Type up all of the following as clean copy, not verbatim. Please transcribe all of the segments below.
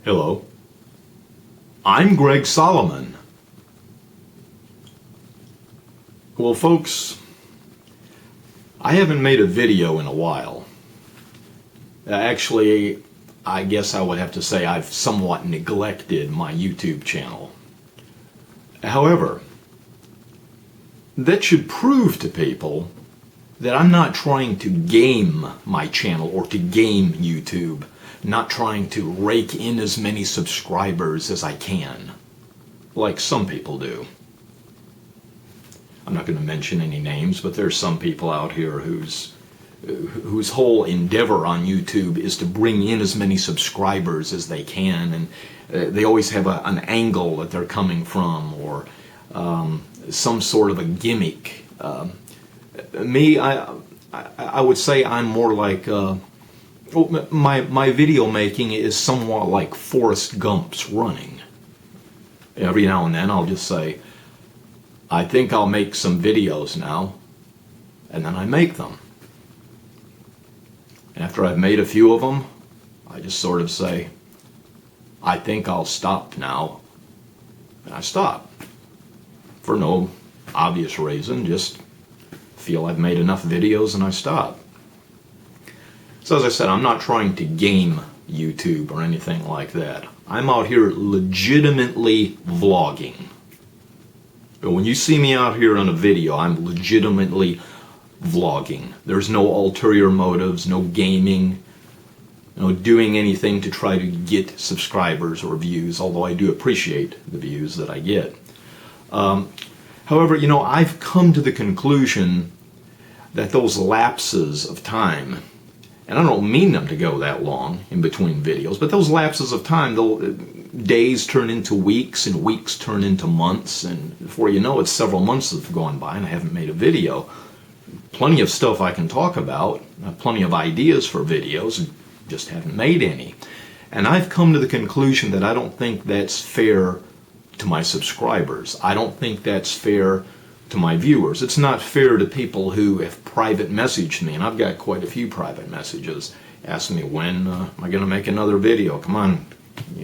Hello, I'm GregSolomon. Well, folks, I haven't made a video in a while. Actually, I guess I would have to say I've somewhat neglected my YouTube channel. However, that should prove to people that I'm not trying to game my channel or to game YouTube, not trying to rake in as many subscribers as I can, like some people do. I'm not going to mention any names, but there's some people out here whose whole endeavor on YouTube is to bring in as many subscribers as they can, and they always have an angle that they're coming from, or some sort of a gimmick. Me, I would say I'm more like my video making is somewhat like Forrest Gump's running. Every now and then I'll just say, I think I'll make some videos now, and then I make them. After I've made a few of them, I just sort of say, I think I'll stop now, and I stop. For no obvious reason, just feel I've made enough videos and I stop. So as I said, I'm not trying to game YouTube or anything like that. I'm out here legitimately vlogging. But when you see me out here on a video, I'm legitimately vlogging. There's no ulterior motives, no gaming, no doing anything to try to get subscribers or views, although I do appreciate the views that I get. However, I've come to the conclusion that those lapses of time, and I don't mean them to go that long in between videos, but those lapses of time, days turn into weeks and weeks turn into months, and before you know it, several months have gone by and I haven't made a video. Plenty of stuff I can talk about, plenty of ideas for videos, just haven't made any. And I've come to the conclusion that I don't think that's fair to my subscribers. I don't think that's fair to my viewers. It's not fair to people who have private messaged me, and I've got quite a few private messages asking me, when am I going to make another video? Come on,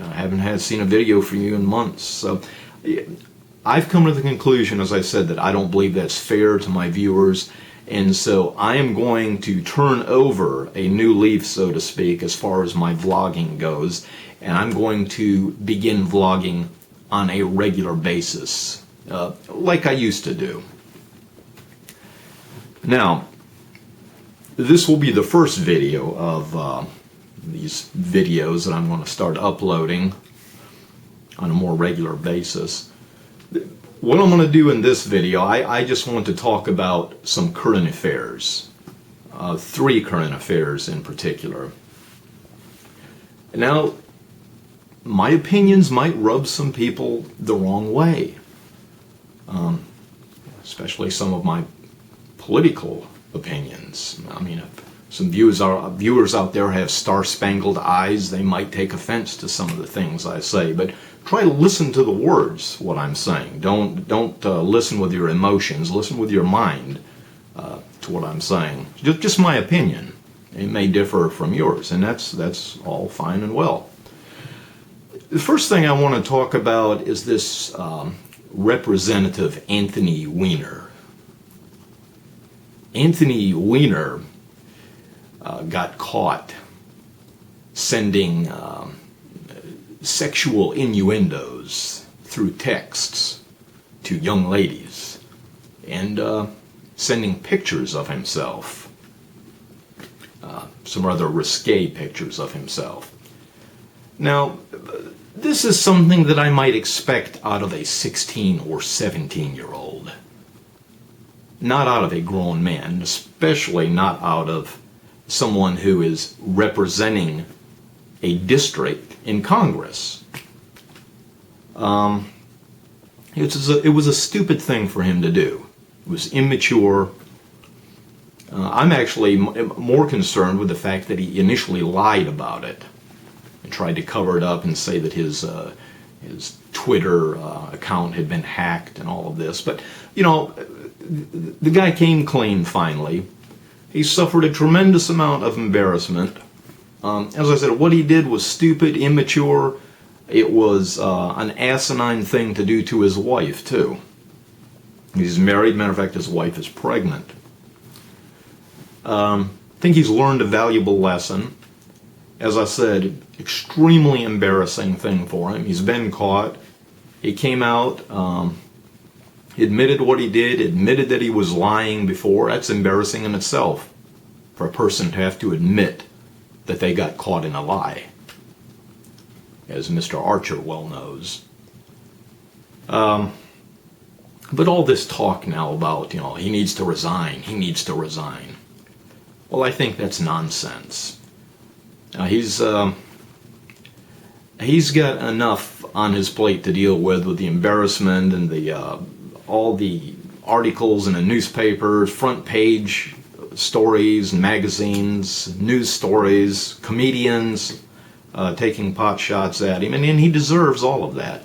I haven't seen a video from you in months. So I've come to the conclusion, as I said, that I don't believe that's fair to my viewers, and so I am going to turn over a new leaf, so to speak, as far as my vlogging goes, and I'm going to begin vlogging on a regular basis, like I used to do. Now, this will be the first video of these videos that I'm going to start uploading on a more regular basis. What I'm going to do in this video, I just want to talk about some current affairs, 3 current affairs in particular. Now, my opinions might rub some people the wrong way, especially some of my political opinions. I mean, if some viewers out there have star-spangled eyes, they might take offense to some of the things I say, but try to listen to the words, what I'm saying. Don't listen with your emotions, listen with your mind to what I'm saying. Just my opinion. It may differ from yours, and that's all fine and well. The first thing I want to talk about is this Representative Anthony Weiner. Anthony Weiner got caught sending sexual innuendos through texts to young ladies, and sending pictures of himself, some rather risque pictures of himself. Now, this is something that I might expect out of a 16 or 17-year-old. Not out of a grown man, especially not out of someone who is representing a district in Congress. It was a stupid thing for him to do. It was immature. I'm actually more concerned with the fact that he initially lied about it and tried to cover it up and say that his Twitter account had been hacked and all of this. But, the guy came clean finally. He suffered a tremendous amount of embarrassment. As I said, what he did was stupid, immature, It was an asinine thing to do to his wife, too. He's married. Matter of fact, his wife is pregnant. I think he's learned a valuable lesson. As I said, extremely embarrassing thing for him. He's been caught. He came out, admitted what he did, admitted that he was lying before. That's embarrassing in itself for a person to have to admit that they got caught in a lie, as Mr. Archer well knows. But all this talk now about, he needs to resign, he needs to resign. Well, I think that's nonsense. He's got enough on his plate to deal with the embarrassment and all the articles in the newspapers, front page stories, magazines, news stories, comedians taking pot shots at him, and he deserves all of that.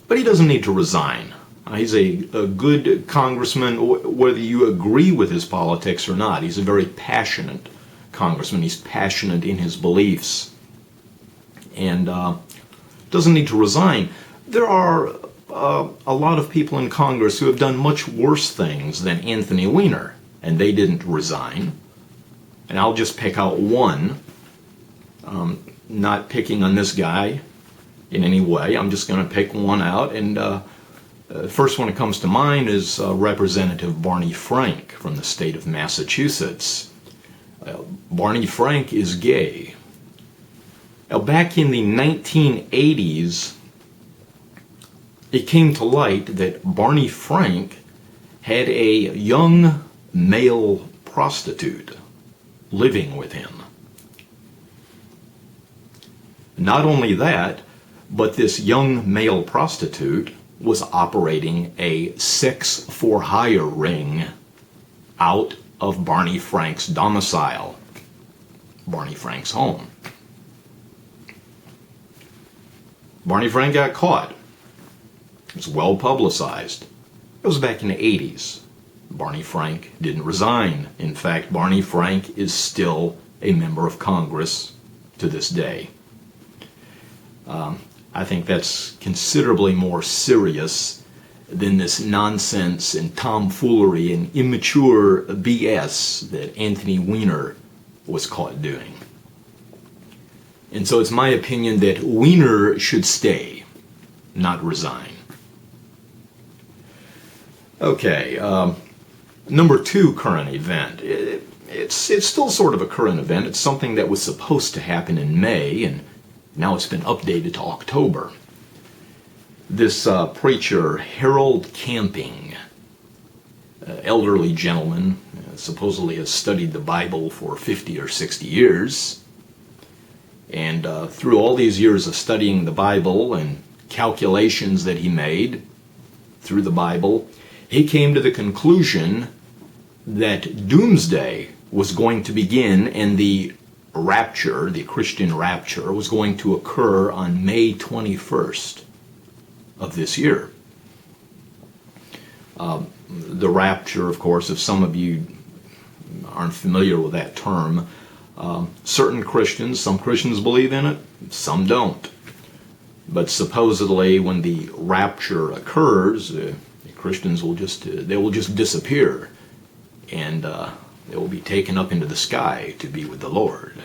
But he doesn't need to resign. He's a good congressman, whether you agree with his politics or not. He's a very passionate congressman. He's passionate in his beliefs, and doesn't need to resign. There are a lot of people in Congress who have done much worse things than Anthony Weiner, and they didn't resign. And I'll just pick out one, not picking on this guy in any way. I'm just going to pick one out, and the first one that comes to mind is Representative Barney Frank from the state of Massachusetts. Barney Frank is gay. Now, back in the 1980s, it came to light that Barney Frank had a young male prostitute living with him. Not only that, but this young male prostitute was operating a sex-for-hire ring out of Barney Frank's domicile, Barney Frank's home. Barney Frank got caught. It was well publicized. It was back in the 80s. Barney Frank didn't resign. In fact, Barney Frank is still a member of Congress to this day. I think that's considerably more serious than this nonsense and tomfoolery and immature BS that Anthony Weiner was caught doing. And so it's my opinion that Weiner should stay, not resign. Okay, number 2 current event. It's still sort of a current event. It's something that was supposed to happen in May, and now it's been updated to October. This preacher, Harold Camping, elderly gentleman, supposedly has studied the Bible for 50 or 60 years. And through all these years of studying the Bible and calculations that he made through the Bible, he came to the conclusion that doomsday was going to begin and the rapture, the Christian rapture, was going to occur on May 21st of this year. The rapture, of course, if some of you aren't familiar with that term, some Christians believe in it, some don't. But supposedly when the rapture occurs, the Christians will just disappear, and they will be taken up into the sky to be with the Lord.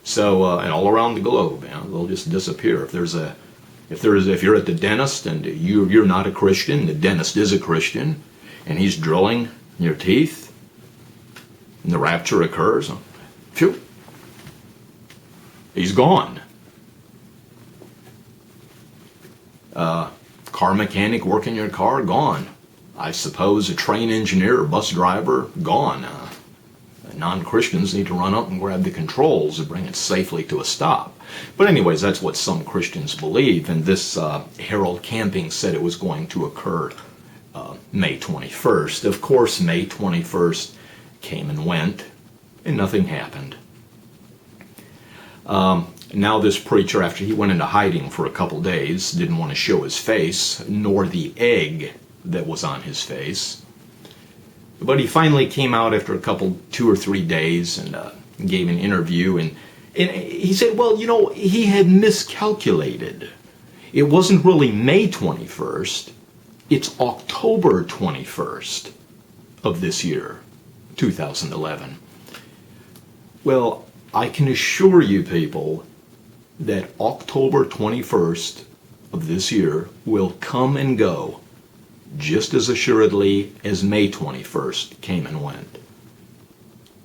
So, and all around the globe, they'll just disappear. If you're at the dentist and you're not a Christian, the dentist is a Christian, and he's drilling your teeth, and the rapture occurs, phew, he's gone. Car mechanic working your car, gone. I suppose a train engineer or bus driver, gone. Non-Christians need to run up and grab the controls and bring it safely to a stop. But anyways, that's what some Christians believe, and this Harold Camping said it was going to occur May 21st. Of course, May 21st came and went, and nothing happened. Now this preacher, after he went into hiding for a couple days, didn't want to show his face, nor the egg that was on his face. But he finally came out after 2 or 3 days and gave an interview, and And he said, well, he had miscalculated. It wasn't really May 21st. It's October 21st of this year, 2011. Well, I can assure you people that October 21st of this year will come and go just as assuredly as May 21st came and went.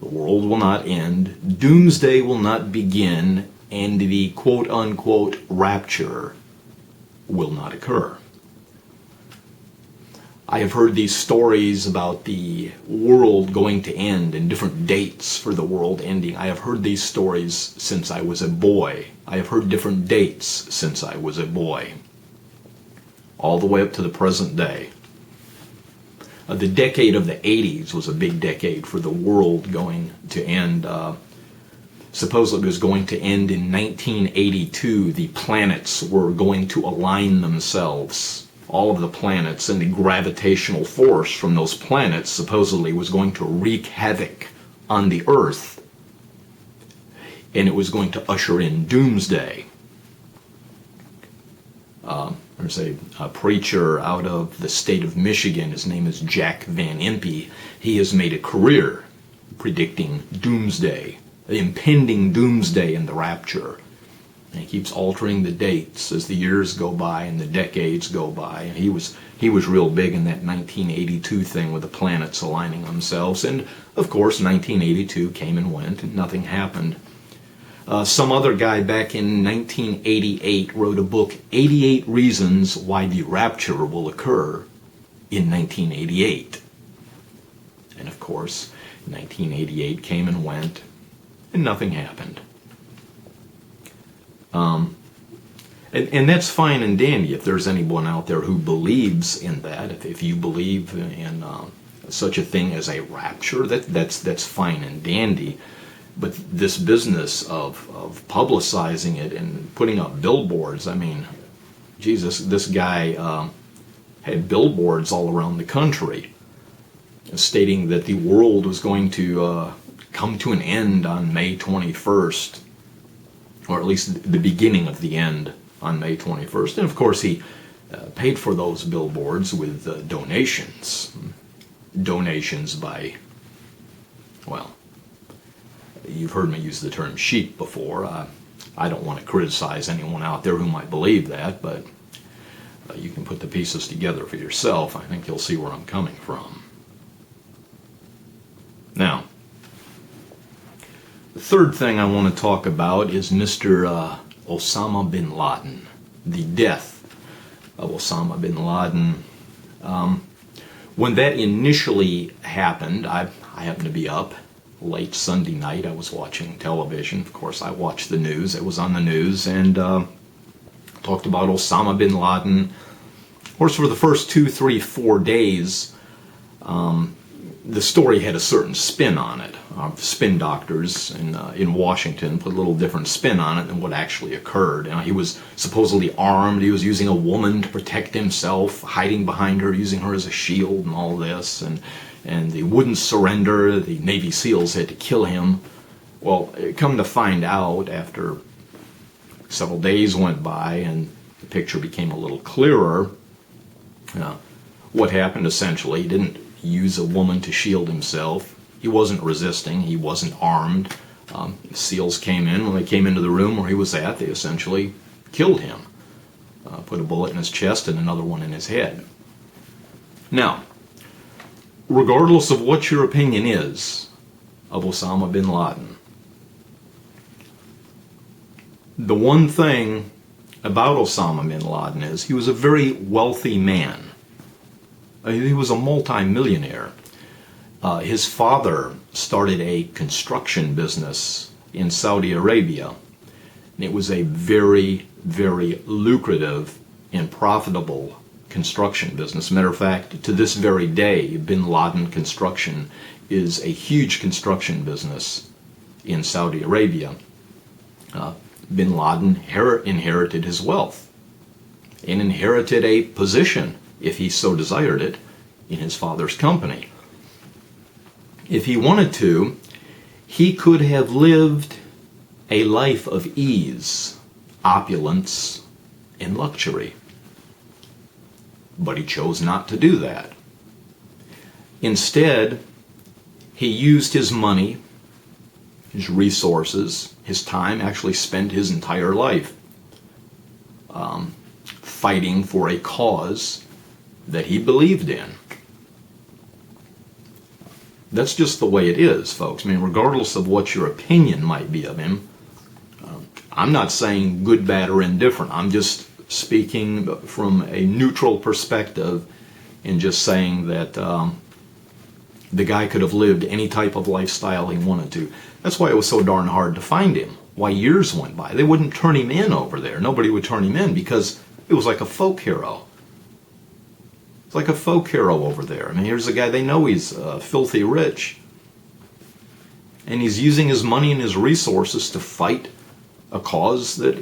The world will not end, doomsday will not begin, and the quote-unquote rapture will not occur. I have heard these stories about the world going to end and different dates for the world ending. I have heard these stories since I was a boy. I have heard different dates since I was a boy, all the way up to the present day. The decade of the 80s was a big decade for the world going to end. Supposedly it was going to end in 1982. The planets were going to align themselves. All of the planets, and the gravitational force from those planets supposedly was going to wreak havoc on the Earth. And it was going to usher in doomsday. There's a preacher out of the state of Michigan. His name is Jack Van Impe. He has made a career predicting doomsday, the impending doomsday and the rapture. And he keeps altering the dates as the years go by and the decades go by. And he was real big in that 1982 thing with the planets aligning themselves. And of course, 1982 came and went and nothing happened. Some other guy back in 1988 wrote a book, 88 Reasons Why the Rapture Will Occur in 1988. And of course, 1988 came and went, and nothing happened. And that's fine and dandy if there's anyone out there who believes in that. If you believe in such a thing as a rapture, that's fine and dandy. But this business of publicizing it and putting up billboards, I mean, Jesus, this guy had billboards all around the country stating that the world was going to come to an end on May 21st, or at least the beginning of the end on May 21st. And of course he paid for those billboards with donations. Donations by, well, you've heard me use the term sheep before. I don't want to criticize anyone out there who might believe that, but you can put the pieces together for yourself. I think you'll see where I'm coming from. Now, the third thing I want to talk about is Mr. Osama bin Laden, the death of Osama bin Laden. When that initially happened, I happened to be up late Sunday night. I was watching television. Of course, I watched the news. It was on the news, and talked about Osama bin Laden. Of course, for the first 2, 3, 4 days, the story had a certain spin on it. Spin doctors in Washington put a little different spin on it than what actually occurred. He was supposedly armed. He was using a woman to protect himself, hiding behind her, using her as a shield and all this. And he wouldn't surrender. The Navy SEALs had to kill him. Well, come to find out, after several days went by and the picture became a little clearer, what happened essentially, he didn't use a woman to shield himself. He wasn't resisting. He wasn't armed. The SEALs came in. When they came into the room where he was at, they essentially killed him. Put a bullet in his chest and another one in his head. Now, regardless of what your opinion is of Osama bin Laden, the one thing about Osama bin Laden is he was a very wealthy man. He was a multi-millionaire. His father started a construction business in Saudi Arabia. And it was a very, very lucrative and profitable construction business. Matter of fact, to this very day, Bin Laden Construction is a huge construction business in Saudi Arabia. Bin Laden inherited his wealth and inherited a position, if he so desired it, in his father's company. If he wanted to, he could have lived a life of ease, opulence, and luxury. But he chose not to do that. Instead, he used his money, his resources, his time, actually spent his entire life fighting for a cause that he believed in. That's just the way it is, folks. I mean, regardless of what your opinion might be of him, I'm not saying good, bad, or indifferent. I'm just speaking from a neutral perspective and just saying that the guy could have lived any type of lifestyle he wanted to. That's why it was so darn hard to find him. Why years went by. They wouldn't turn him in over there. Nobody would turn him in because it was like a folk hero. It's like a folk hero over there. I mean, here's a guy, they know he's filthy rich. And he's using his money and his resources to fight a cause that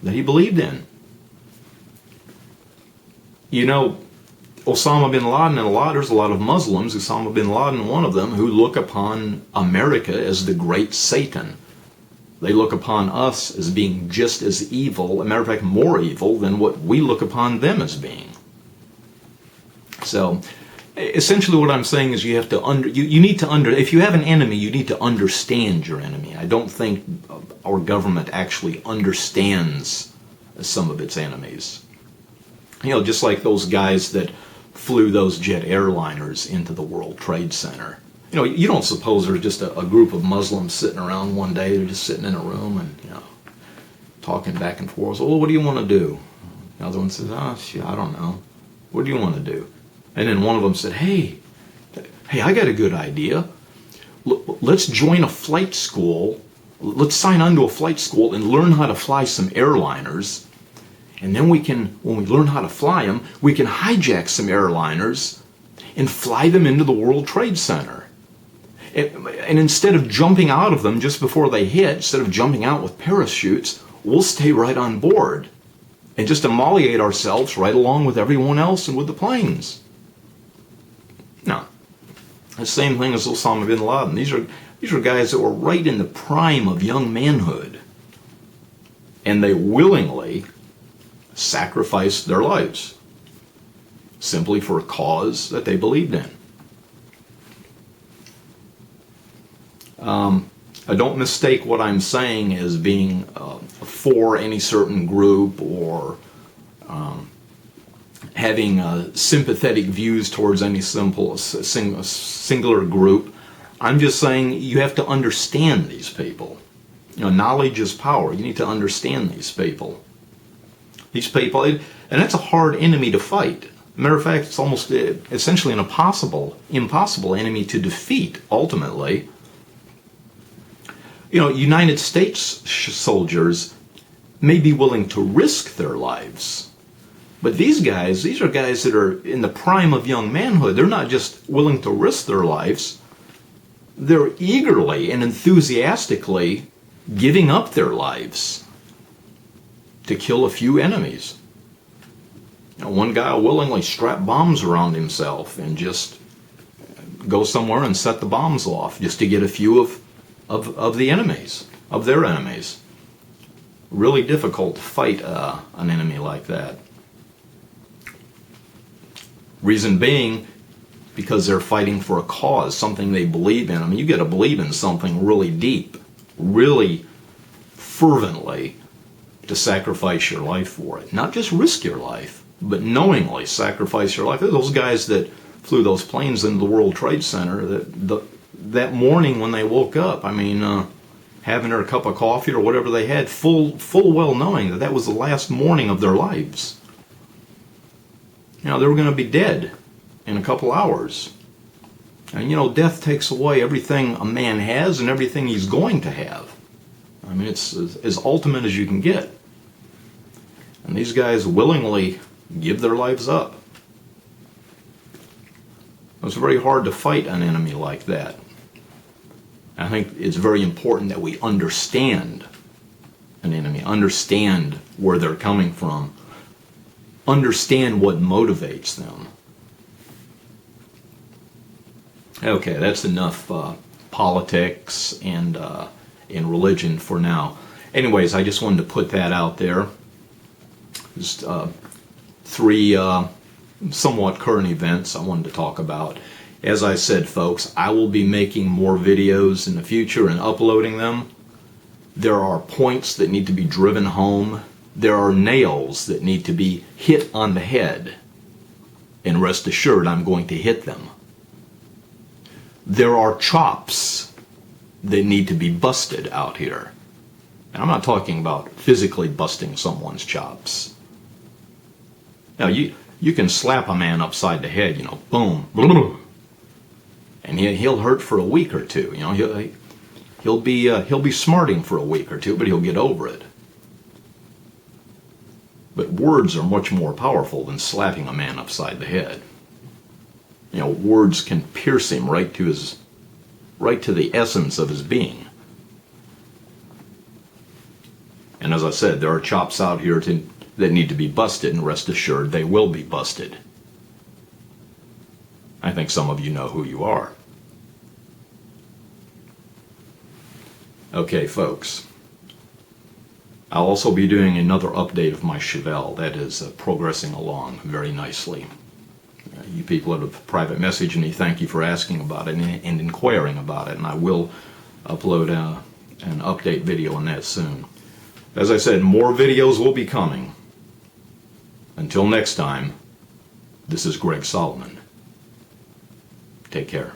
he believed in. You know, Osama bin Laden and there's a lot of Muslims, Osama bin Laden, one of them, who look upon America as the great Satan. They look upon us as being just as evil, as a matter of fact, more evil than what we look upon them as being. So, essentially what I'm saying is you have to if you have an enemy, you need to understand your enemy. I don't think our government actually understands some of its enemies. You know, just like those guys that flew those jet airliners into the World Trade Center. You know, you don't suppose there's just a group of Muslims sitting around one day, they're just sitting in a room and, you know, talking back and forth. So, well, what do you want to do? The other one says, shit, I don't know. What do you want to do? And then one of them said, hey, I got a good idea. Let's join a flight school. Let's sign on to a flight school and learn how to fly some airliners. And then when we learn how to fly them, we can hijack some airliners and fly them into the World Trade Center. And instead of jumping out of them just before they hit, instead of jumping out with parachutes, we'll stay right on board and just immolate ourselves right along with everyone else and with the planes. No. The same thing as Osama bin Laden. These are guys that were right in the prime of young manhood. And they willingly sacrificed their lives simply for a cause that they believed in. I don't mistake what I'm saying as being for any certain group or having sympathetic views towards any singular group. I'm just saying you have to understand these people. You know, knowledge is power. You need to understand these people. These people, and that's a hard enemy to fight. Matter of fact, it's almost essentially an impossible enemy to defeat, ultimately. You know, United States soldiers may be willing to risk their lives. But these are guys that are in the prime of young manhood. They're not just willing to risk their lives. They're eagerly and enthusiastically giving up their lives to kill a few enemies. You know, one guy will willingly strap bombs around himself and just go somewhere and set the bombs off just to get a few of the enemies, of their enemies. Really difficult to fight an enemy like that. Reason being, because they're fighting for a cause, something they believe in. I mean, you got to believe in something really deep, really fervently, to sacrifice your life for it. Not just risk your life, but knowingly sacrifice your life. Those guys that flew those planes into the World Trade Center, that morning when they woke up, I mean, having their cup of coffee or whatever they had, full well knowing that was the last morning of their lives. You know, they were going to be dead in a couple hours. And, you know, death takes away everything a man has and everything he's going to have. I mean, it's as ultimate as you can get. And these guys willingly give their lives up. It's very hard to fight an enemy like that. I think it's very important that we understand an enemy, understand where they're coming from, understand what motivates them. Okay, that's enough politics and in religion for now. Anyways, I just wanted to put that out there. Just three somewhat current events I wanted to talk about. As I said, folks, I will be making more videos in the future and uploading them. There are points that need to be driven home. There are nails that need to be hit on the head. And rest assured, I'm going to hit them. There are chops that need to be busted out here. And I'm not talking about physically busting someone's chops. Now, you can slap a man upside the head, you know, boom, boom, and he'll hurt for a week or two. You know, he'll be smarting for a week or two, but he'll get over it. But words are much more powerful than slapping a man upside the head. You know, words can pierce him right to the essence of his being. And as I said, there are chops out here that need to be busted, and rest assured they will be busted. I think some of you know who you are. Okay, folks. I'll also be doing another update of my Chevelle. That is progressing along very nicely. You people that have private messaged me, thank you for asking about it and inquiring about it, and I will upload an update video on that soon. As I said, more videos will be coming. Until next time, this is Greg Solomon. Take care.